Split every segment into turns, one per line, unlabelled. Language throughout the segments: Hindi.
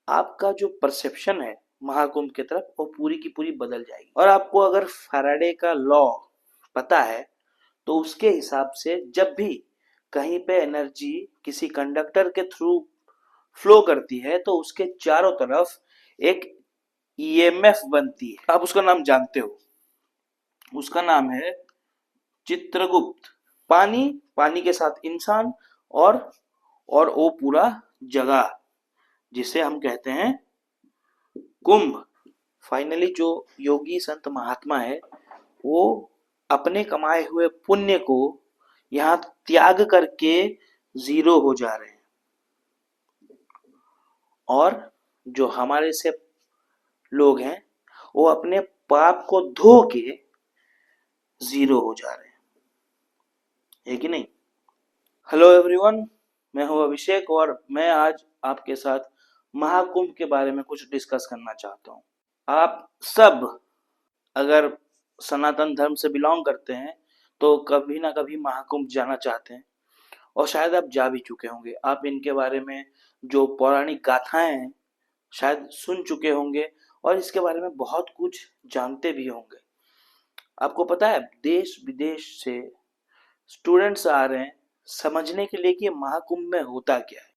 आपका जो परसेप्शन है महाकुंभ की तरफ वो पूरी की पूरी बदल जाएगी। और आपको अगर फैराडे का लॉ पता है तो उसके हिसाब से जब भी कहीं पे एनर्जी किसी कंडक्टर के थ्रू फ्लो करती है तो उसके चारों तरफ एक ईएमएफ बनती है। आप उसका नाम जानते हो, उसका नाम है चित्रगुप्त। पानी, पानी के साथ इंसान और वो पूरा जगह जिसे हम कहते हैं कुंभ। फाइनली जो योगी संत महात्मा है वो अपने कमाए हुए पुण्य को यहाँ त्याग करके जीरो हो जा रहे हैं, और जो हमारे से लोग हैं वो अपने पाप को धो के जीरो हो जा रहे हैं, है कि नहीं। हेलो एवरीवन, मैं हूं अभिषेक और मैं आज आपके साथ महाकुंभ के बारे में कुछ डिस्कस करना चाहता हूं। आप सब अगर सनातन धर्म से बिलोंग करते हैं तो कभी ना कभी महाकुंभ जाना चाहते हैं, और शायद आप जा भी चुके होंगे। आप इनके बारे में जो पौराणिक गाथाएं हैं शायद सुन चुके होंगे और इसके बारे में बहुत कुछ जानते भी होंगे। आपको पता है देश विदेश से स्टूडेंट्स आ रहे हैं समझने के लिए कि महाकुंभ में होता क्या है।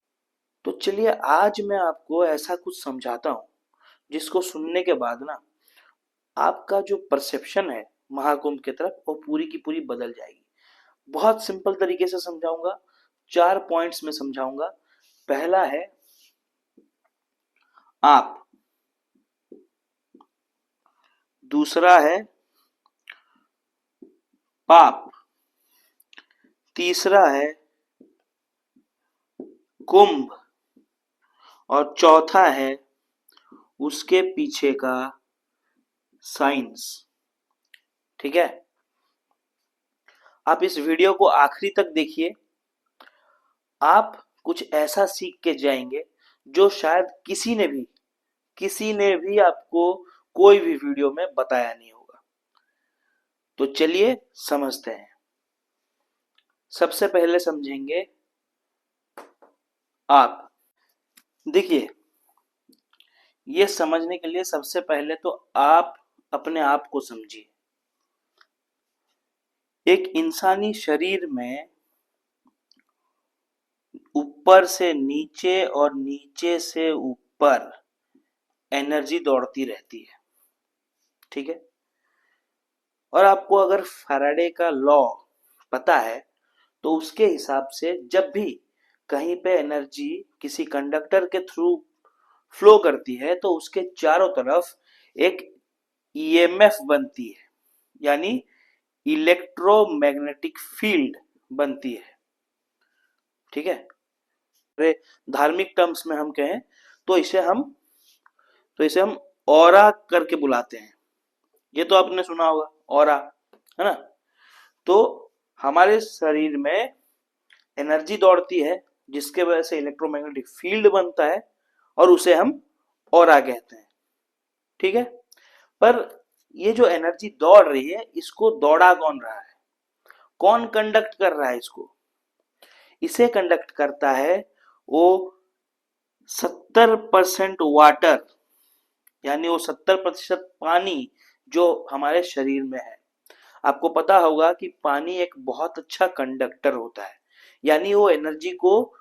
तो चलिए आज मैं आपको ऐसा कुछ समझाता हूँ जिसको सुनने के बाद ना आपका जो परसेप्शन है महाकुंभ की तरफ वो पूरी की पूरी बदल जाएगी। बहुत सिंपल तरीके से समझाऊंगा, 4 पॉइंट्स में समझाऊंगा। पहला है आप, दूसरा है पाप, तीसरा है कुंभ, और चौथा है उसके पीछे का साइंस। ठीक है, आप इस वीडियो को आखिरी तक देखिए। आप कुछ ऐसा सीख के जाएंगे जो शायद किसी ने भी आपको कोई भी वीडियो में बताया नहीं होगा। तो चलिए समझते हैं। सबसे पहले समझेंगे आप। देखिए, ये समझने के लिए सबसे पहले तो आप अपने आप को समझिए। एक इंसानी शरीर में ऊपर से नीचे और नीचे से ऊपर एनर्जी दौड़ती रहती है, ठीक है। और आपको अगर फैराडे का लॉ पता है तो उसके हिसाब से जब भी कहीं पे एनर्जी किसी कंडक्टर के थ्रू फ्लो करती है तो उसके चारों तरफ एक ईएमएफ बनती है, यानी इलेक्ट्रोमैग्नेटिक फील्ड बनती है, ठीक है। धार्मिक टर्म्स में हम कहें तो इसे हम ऑरा करके बुलाते हैं। ये तो आपने सुना होगा, ऑरा, है ना। तो हमारे शरीर में एनर्जी दौड़ती है जिसके वजह से इलेक्ट्रोमैग्नेटिक फील्ड बनता है और उसे हम ऑरा कहते हैं, ठीक है। पर ये जो एनर्जी दौड़ रही है इसको दौड़ा कौन रहा है, कौन कंडक्ट कर रहा है इसको? इसे कंडक्ट करता है वो 70% वाटर, यानी वो 70% पानी जो हमारे शरीर में है। आपको पता होगा कि पानी एक बहुत अच्छा कंडक्टर होता है, यानी वो एनर्जी को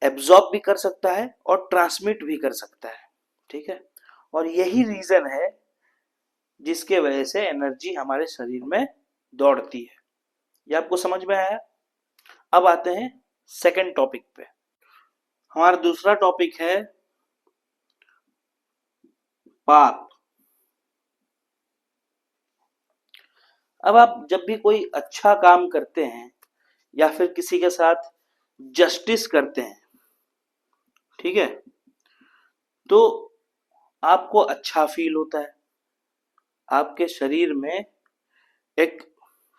एब्जॉर्ब भी कर सकता है और ट्रांसमिट भी कर सकता है, ठीक है। और यही रीजन है जिसके वजह से एनर्जी हमारे शरीर में दौड़ती है। ये आपको समझ में आया? अब आते हैं सेकंड टॉपिक पे। हमारा दूसरा टॉपिक है पाप। अब आप जब भी कोई अच्छा काम करते हैं या फिर किसी के साथ जस्टिस करते हैं, ठीक है, तो आपको अच्छा फील होता है, आपके शरीर में एक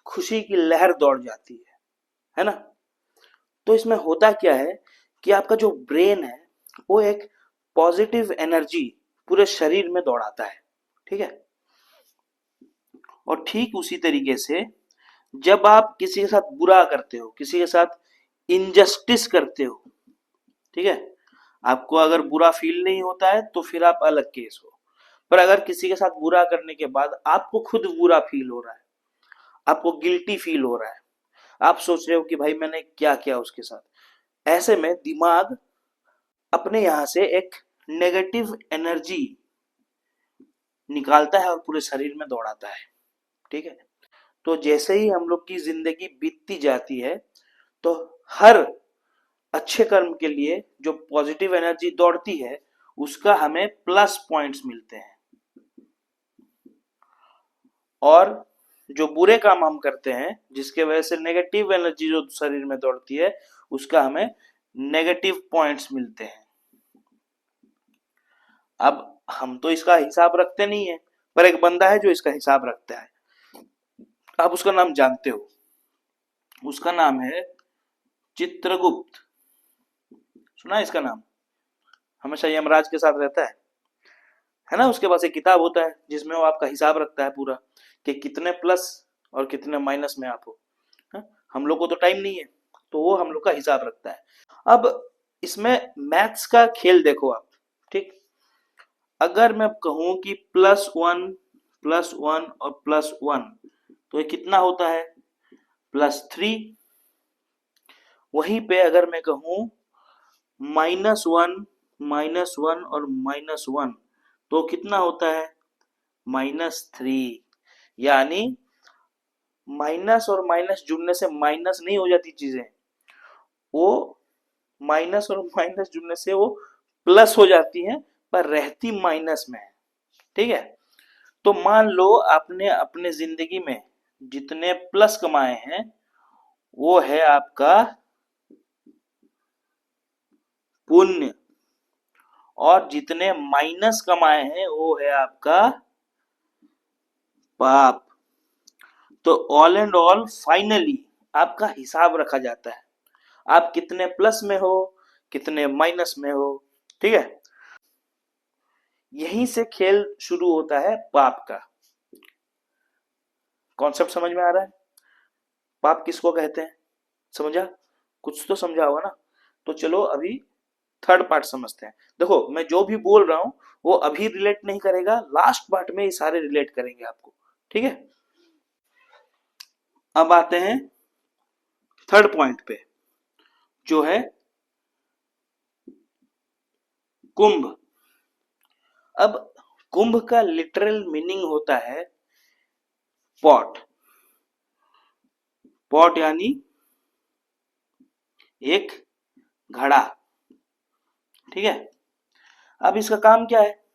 खुशी की लहर दौड़ जाती है ना। तो इसमें होता क्या है कि आपका जो ब्रेन है वो एक पॉजिटिव एनर्जी पूरे शरीर में दौड़ाता है, ठीक है। और ठीक उसी तरीके से जब आप किसी के साथ बुरा करते हो, किसी के साथ इनजस्टिस करते हो, ठीक है, आपको अगर बुरा फील नहीं होता है तो फिर आप अलग केस हो, पर अगर किसी के साथ बुरा करने के बाद आपको खुद बुरा फील हो रहा है, आपको गिल्टी फील हो रहा है, आप सोच रहे हो कि भाई मैंने क्या किया उसके साथ, ऐसे में दिमाग अपने यहां से एक नेगेटिव एनर्जी निकालता है और पूरे शरीर में दौड़ाता है। ठीक है, तो जैसे ही हम लोग की जिंदगी बीतती जाती है तो हर अच्छे कर्म के लिए जो पॉजिटिव एनर्जी दौड़ती है उसका हमें प्लस पॉइंट्स मिलते हैं, और जो बुरे काम हम करते हैं जिसके वजह से नेगेटिव एनर्जी जो शरीर में दौड़ती है उसका हमें नेगेटिव पॉइंट्स मिलते हैं। अब हम तो इसका हिसाब रखते नहीं है, पर एक बंदा है जो इसका हिसाब रखता है। आप उसका नाम जानते हो, उसका नाम है चित्रगुप्त। सुना है इसका नाम? हमेशा यमराज के साथ रहता है ना। उसके पास एक किताब होता है जिसमें वो आपका हिसाब रखता है पूरा, कि कितने प्लस और कितने माइनस में आप हो। हम लोग को तो टाइम नहीं है, तो वो हम लोग का हिसाब रखता है। अब इसमें मैथ्स का खेल देखो आप। ठीक, अगर मैं कहूं कि +1 और +1 तो ये कितना होता है? +3। वहीं पे अगर मैं कहूं -1 और -1 तो कितना होता है? -3। यानी माइनस और माइनस जुड़ने से माइनस नहीं हो जाती चीजें, वो माइनस और माइनस जुड़ने से वो प्लस हो जाती हैं, पर रहती माइनस में है। ठीक है, तो मान लो आपने अपने जिंदगी में जितने प्लस कमाए हैं वो है आपका पुण्य, और जितने माइनस कमाए हैं वो है आपका पाप। तो ऑल एंड ऑल फाइनली आपका हिसाब रखा जाता है, आप कितने प्लस में हो, कितने माइनस में हो। ठीक है, यहीं से खेल शुरू होता है पाप का। कॉन्सेप्ट समझ में आ रहा है? पाप किसको कहते हैं? समझा? कुछ तो समझा होगा ना। तो चलो अभी थर्ड पार्ट समझते हैं। देखो मैं जो भी बोल रहा हूं वो अभी रिलेट नहीं करेगा, लास्ट पार्ट में ये सारे रिलेट करेंगे आपको। ठीक है, अब आते हैं थर्ड पॉइंट पे, जो है कुंभ। अब कुंभ का लिटरल मीनिंग होता है पॉट। पॉट यानी एक घड़ा। ठीक है, अब इसका काम क्या है?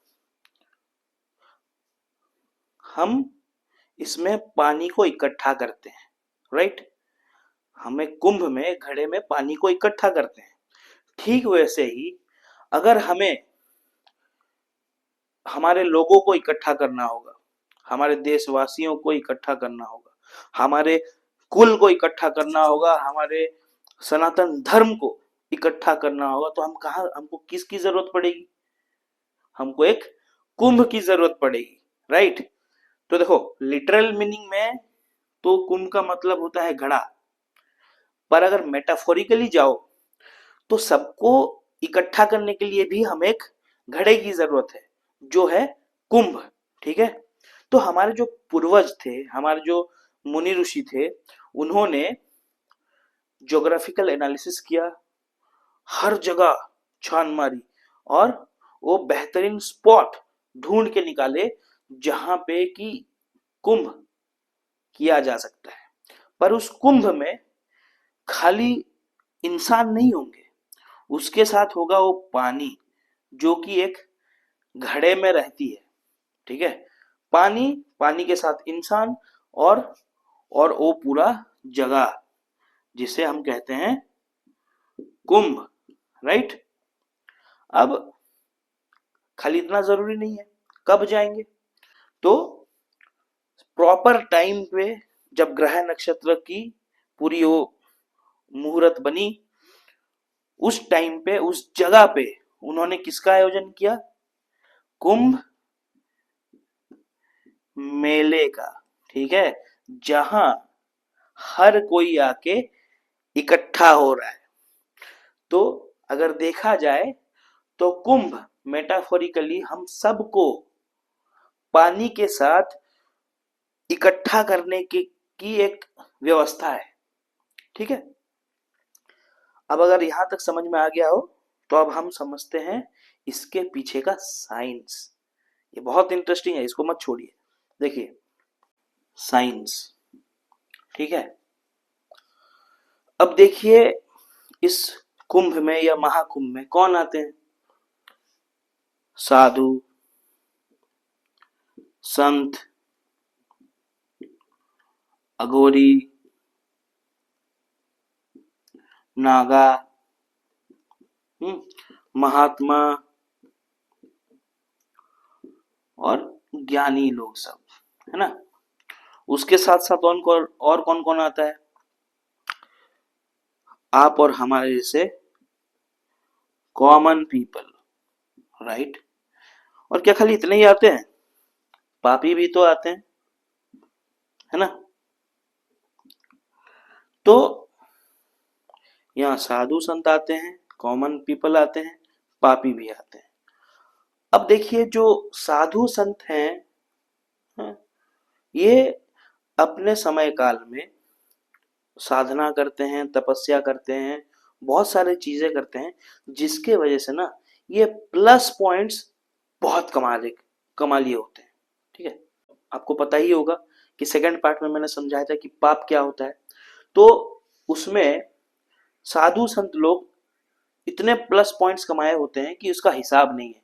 हम इसमें पानी को इकट्ठा करते हैं, राइट। हमें कुंभ में घड़े में पानी को इकट्ठा करते हैं। ठीक वैसे ही अगर हमें हमारे लोगों को इकट्ठा करना होगा, हमारे देशवासियों को इकट्ठा करना होगा, हमारे कुल को इकट्ठा करना होगा, हमारे सनातन धर्म को इकट्ठा करना होगा, तो हमको किसकी जरूरत पड़ेगी? हमको एक कुंभ की जरूरत पड़ेगी, राइट। तो देखो लिटरल मीनिंग में तो कुंभ का मतलब होता है घड़ा, पर अगर मेटाफोरिकली जाओ तो सबको इकट्ठा करने के लिए भी हमें एक घड़े की जरूरत है, जो है कुंभ। ठीक है, तो हमारे जो पूर्वज थे, हमारे जो मुनि ऋषि थे, उन्होंने ज्योग्राफिकल एनालिसिस किया, हर जगह छान मारी, और वो बेहतरीन स्पॉट ढूंढ के निकाले जहां पे कि कुंभ किया जा सकता है। पर उस कुंभ में खाली इंसान नहीं होंगे, उसके साथ होगा वो पानी, जो कि एक घड़े में रहती है। ठीक है, पानी, पानी के साथ इंसान, और वो पूरा जगह जिसे हम कहते हैं कुंभ, राइट। अब खाली इतना जरूरी नहीं है, कब जाएंगे? तो प्रॉपर टाइम पे, जब ग्रह नक्षत्र की पूरी वो मुहूर्त बनी, उस टाइम पे उस जगह पे उन्होंने किसका आयोजन किया? कुंभ मेले का। ठीक है, जहां हर कोई आके इकट्ठा हो रहा है। तो अगर देखा जाए तो कुंभ मेटाफोरिकली हम सबको पानी के साथ इकट्ठा करने की एक व्यवस्था है। ठीक है, अब अगर यहां तक समझ में आ गया हो तो अब हम समझते हैं इसके पीछे का साइंस। ये बहुत इंटरेस्टिंग है, इसको मत छोड़िए। देखिए साइंस, ठीक है। अब देखिए इस कुंभ में या महाकुंभ में कौन आते हैं? साधु, संत, अघोरी, नागा, महात्मा और ज्ञानी लोग सब, है ना। उसके साथ साथ और कौन कौन आता है? आप और हमारे जैसे कॉमन पीपल, राइट। और क्या खाली इतने ही आते हैं? पापी भी तो आते हैं, है ना। तो यहाँ साधु संत आते हैं, कॉमन पीपल आते हैं, पापी भी आते हैं। अब देखिए जो साधु संत हैं, ये अपने समय काल में साधना करते हैं, तपस्या करते हैं, बहुत सारी चीजें करते हैं, जिसके वजह से ना ये प्लस पॉइंट्स बहुत कमालिए होते हैं। ठीक है, आपको पता ही होगा कि सेकंड पार्ट में मैंने समझाया था कि पाप क्या होता है। तो उसमें साधु संत लोग इतने प्लस पॉइंट्स कमाए होते हैं कि उसका हिसाब नहीं है,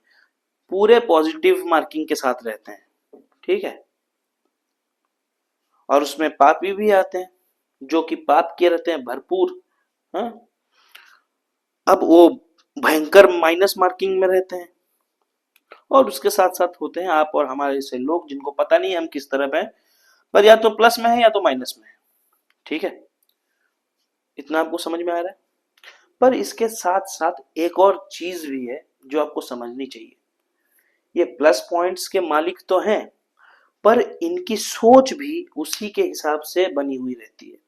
पूरे पॉजिटिव मार्किंग के साथ रहते हैं। ठीक है, और उसमें पापी भी आते हैं जो कि पाप किए रहते हैं भरपूर। हाँ? अब वो भयंकर माइनस मार्किंग में रहते हैं। और उसके साथ साथ होते हैं आप और हमारे जैसे लोग जिनको पता नहीं है हम किस तरफ हैं, पर या तो प्लस में है या तो माइनस में है। ठीक है, इतना आपको समझ में आ रहा है। पर इसके साथ साथ एक और चीज भी है जो आपको समझनी चाहिए। ये प्लस पॉइंट्स के मालिक तो हैं, पर इनकी सोच भी उसी के हिसाब से बनी हुई रहती है।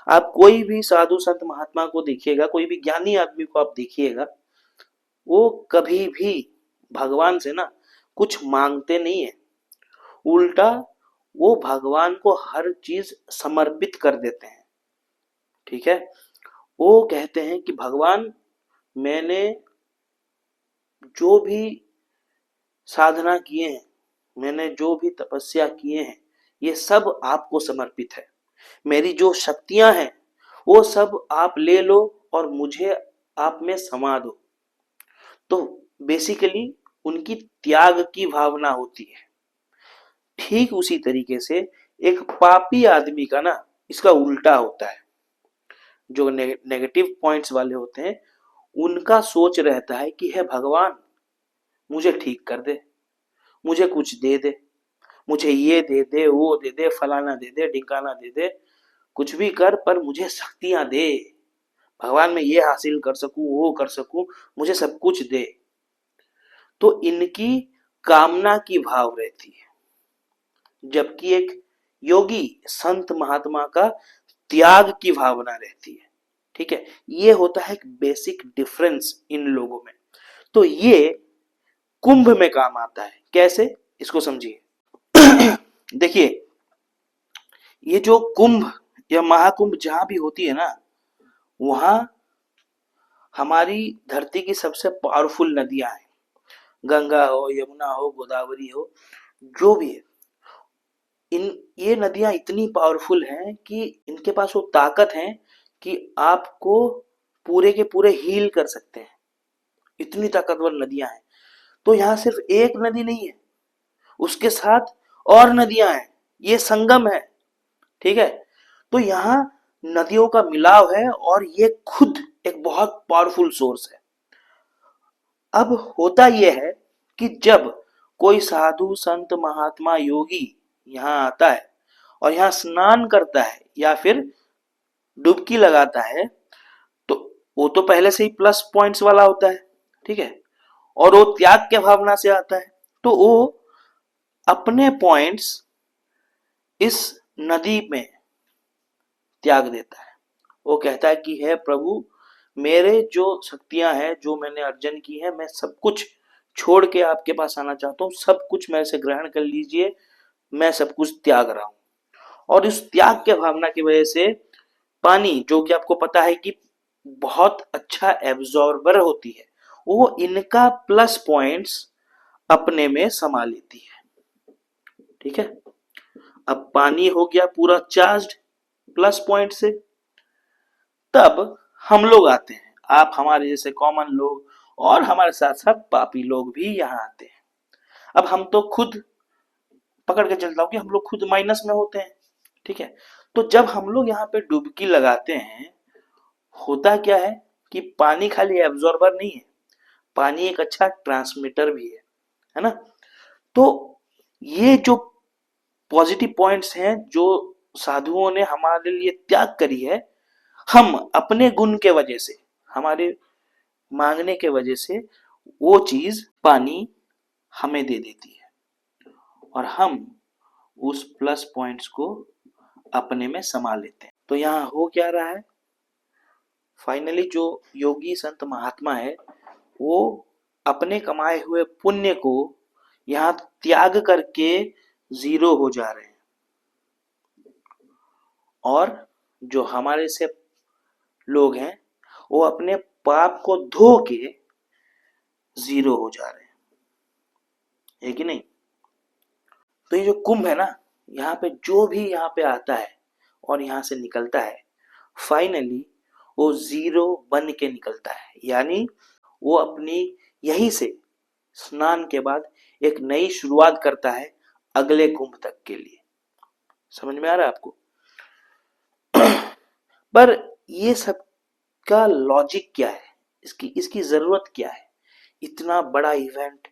आप कोई भी साधु संत महात्मा को देखिएगा, कोई भी ज्ञानी आदमी को आप देखिएगा, वो कभी भी भगवान से ना कुछ मांगते नहीं है, उल्टा वो भगवान को हर चीज समर्पित कर देते हैं। ठीक है, वो कहते हैं कि भगवान मैंने जो भी साधना किए हैं, मैंने जो भी तपस्या किए हैं, ये सब आपको समर्पित है। मेरी जो शक्तियां हैं वो सब आप ले लो और मुझे आप में समा दो। तो बेसिकली उनकी त्याग की भावना होती है। ठीक उसी तरीके से एक पापी आदमी का ना इसका उल्टा होता है। जो नेगेटिव पॉइंट्स वाले होते हैं उनका सोच रहता है कि हे भगवान मुझे ठीक कर दे, मुझे कुछ दे दे, मुझे ये दे दे, वो दे दे, फलाना दे दे, ढिकाना दे दे, कुछ भी कर पर मुझे शक्तियां दे भगवान, मैं ये हासिल कर सकूं, वो कर सकूं, मुझे सब कुछ दे। तो इनकी कामना की भाव रहती है, जबकि एक योगी संत महात्मा का त्याग की भावना रहती है। ठीक है, ये होता है एक बेसिक डिफरेंस इन लोगों में। तो ये कुंभ में काम आता है। कैसे, इसको समझिए। देखिए ये जो कुंभ या महाकुंभ जहां भी होती है ना, वहां हमारी धरती की सबसे पावरफुल नदियां हैं। गंगा हो, यमुना हो, गोदावरी हो, जो भी है, इन ये नदियां इतनी पावरफुल हैं कि इनके पास वो ताकत है कि आपको पूरे के पूरे हील कर सकते हैं। इतनी ताकतवर नदियां हैं। तो यहाँ सिर्फ एक नदी नहीं है, उसके साथ और नदियां हैं, ये संगम है। ठीक है, तो यहाँ नदियों का मिलाव है और ये खुद एक बहुत पावरफुल सोर्स है। अब होता यह है कि जब कोई साधु संत महात्मा योगी यहाँ आता है और यहाँ स्नान करता है या फिर डुबकी लगाता है, तो वो तो पहले से ही प्लस पॉइंट्स वाला होता है। ठीक है, और वो त्याग के भावना से आता है, तो वो अपने पॉइंट्स इस नदी में त्याग देता है। वो कहता है कि हे प्रभु मेरे जो शक्तियां हैं, जो मैंने अर्जन की है, मैं सब कुछ छोड़ के आपके पास आना चाहता हूँ। सब कुछ मेरे से ग्रहण कर लीजिए, मैं सब कुछ त्याग रहा हूँ। और इस त्याग के भावना की वजह से पानी, जो कि आपको पता है कि बहुत अच्छा एब्जॉर्बर होती है, वो इनका प्लस पॉइंट्स अपने में समा लेती है। ठीक है, अब पानी हो गया पूरा चार्ज्ड प्लस पॉइंट से। तब हम लोग आते हैं, आप हमारे जैसे कॉमन लोग, और हमारे साथ साथ पापी लोग भी यहाँ आते हैं। अब हम तो खुद पकड़ के चलता हूँ कि हम लोग खुद माइनस में होते हैं। ठीक है, तो जब हम लोग यहाँ पे डुबकी लगाते हैं, होता क्या है कि पानी खाली एब्जॉर्बर नहीं है, पानी एक अच्छा ट्रांसमीटर भी है ना। तो ये जो पॉजिटिव पॉइंट्स हैं जो साधुओं ने हमारे लिए त्याग करी है, हम अपने गुण के वजह से, हमारे मांगने के वजह से वो चीज पानी हमें दे देती है, और हम उस प्लस पॉइंट्स को अपने में समा लेते हैं। तो यहाँ हो क्या रहा है, फाइनली जो योगी संत महात्मा है, वो अपने कमाए हुए पुण्य को यहाँ त्याग करके जीरो हो जा रहे हैं, और जो हमारे से लोग हैं, वो अपने पाप को धो के जीरो हो जा रहे हैं, है कि नहीं। तो ये जो कुंभ है ना, यहाँ पे जो भी यहाँ पे आता है और यहाँ से निकलता है, फाइनली वो जीरो बन के निकलता है। यानी वो अपनी यहीं से स्नान के बाद एक नई शुरुआत करता है अगले कुंभ तक के लिए। समझ में आ रहा है आपको? पर ये सब का लॉजिक क्या है, इसकी इसकी जरूरत क्या है, इतना बड़ा इवेंट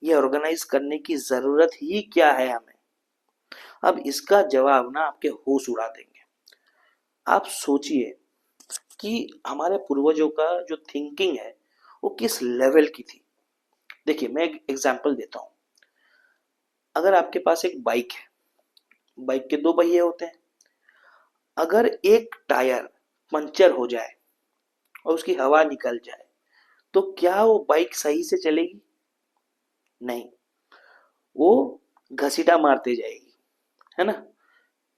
ये ऑर्गेनाइज करने की जरूरत ही क्या है हमें? अब इसका जवाब ना आपके होश उड़ा देंगे। आप सोचिए कि हमारे पूर्वजों का जो थिंकिंग है वो किस लेवल की थी। देखिए, मैं एक एग्जांपल देता हूं। अगर आपके पास एक बाइक है, बाइक के दो पहिए होते हैं। अगर एक टायर पंचर हो जाए और उसकी हवा निकल जाए, तो क्या वो बाइक सही से चलेगी? नहीं, वो घसीटा मारते जाएगी, है ना।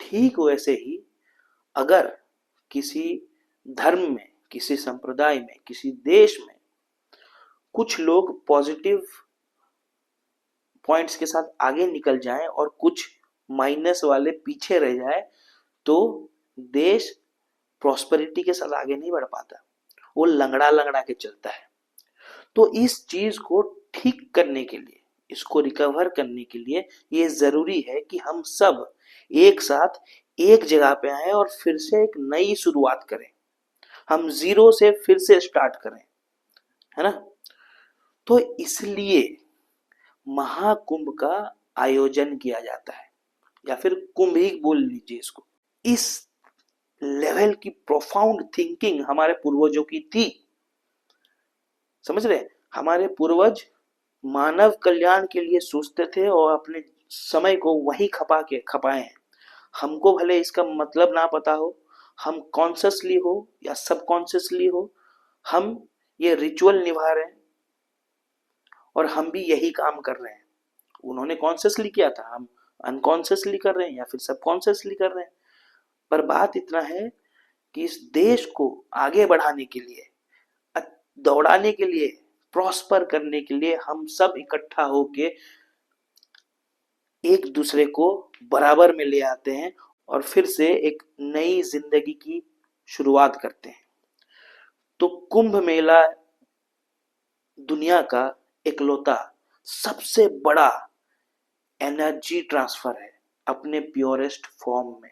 ठीक वैसे ही अगर किसी धर्म में, किसी संप्रदाय में, किसी देश में कुछ लोग पॉजिटिव पॉइंट्स के साथ आगे निकल जाएं और कुछ माइनस वाले पीछे रह जाए, तो देश प्रॉस्पेरिटी के साथ आगे नहीं बढ़ पाता, वो लंगड़ा लंगड़ा के चलता है। तो इस चीज को ठीक करने के लिए, इसको रिकवर करने के लिए ये जरूरी है कि हम सब एक साथ एक जगह पे आए और फिर से एक नई शुरुआत करें, हम जीरो से फिर से स्टार्ट करें, है ना। तो इसलिए महाकुंभ का आयोजन किया जाता है, या फिर कुंभ ही बोल लीजिए इसको। इस लेवल की प्रोफाउंड थिंकिंग हमारे पूर्वजों की थी। समझ रहे, हमारे पूर्वज मानव कल्याण के लिए सोचते थे और अपने समय को वही खपाए हैं। हमको भले इसका मतलब ना पता हो, हम कॉन्शियसली हो या सबकॉन्शियसली हो, हम ये रिचुअल निभा रहे हैं और हम भी यही काम कर रहे हैं। उन्होंने कॉन्शियसली किया था, हम अनकॉन्शियसली कर रहे हैं या फिर सबकॉन्शियसली कर रहे हैं। पर बात इतना है कि इस देश को आगे बढ़ाने के लिए, दौड़ाने के लिए, प्रॉस्पर करने के लिए हम सब इकट्ठा होके एक दूसरे को बराबर में ले आते हैं और फिर से एक नई जिंदगी की शुरुआत करते हैं। तो कुंभ मेला दुनिया का इकलौता सबसे बड़ा एनर्जी ट्रांसफर है अपने प्योरेस्ट फॉर्म में,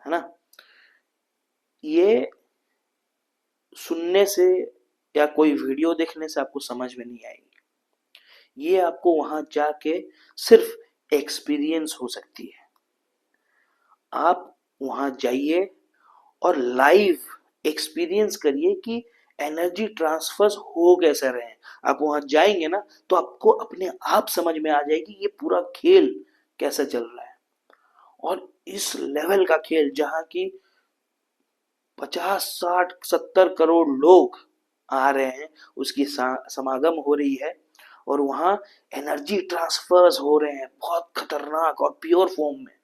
है ना। ये सुनने से या कोई वीडियो देखने से आपको समझ में नहीं आएगी, ये आपको वहां जाके सिर्फ एक्सपीरियंस हो सकती है। आप वहां जाइए और लाइव एक्सपीरियंस करिए कि एनर्जी ट्रांसफर हो कैसे रहे हैं। आप वहां जाएंगे ना, तो आपको अपने आप समझ में आ जाएगी ये पूरा खेल कैसे चल रहा है। और इस लेवल का खेल, जहां की 50, 60, 70 करोड़ लोग आ रहे हैं, उसकी समागम हो रही है और वहां एनर्जी ट्रांसफर्स हो रहे हैं बहुत खतरनाक और प्योर फॉर्म में।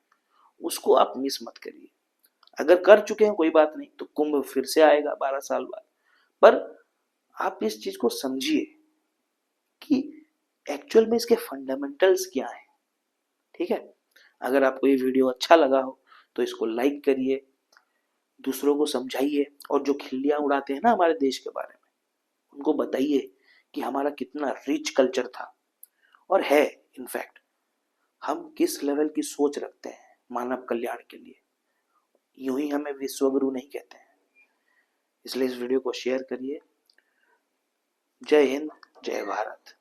उसको आप मिस मत करिए। अगर कर चुके हैं कोई बात नहीं, तो कुंभ फिर से आएगा 12 साल बाद। पर आप इस चीज को समझिए कि एक्चुअल में इसके फंडामेंटल्स क्या है। ठीक है, अगर आपको ये वीडियो अच्छा लगा हो तो इसको लाइक करिए, दूसरों को समझाइए, और जो खिल्लियां उड़ाते हैं ना हमारे देश के बारे में, उनको बताइए कि हमारा कितना रिच कल्चर था और है। इनफैक्ट हम किस लेवल की सोच रखते हैं मानव कल्याण के लिए, यूं ही हमें विश्वगुरु नहीं कहते हैं। इसलिए इस वीडियो को शेयर करिए। जय हिंद, जय भारत।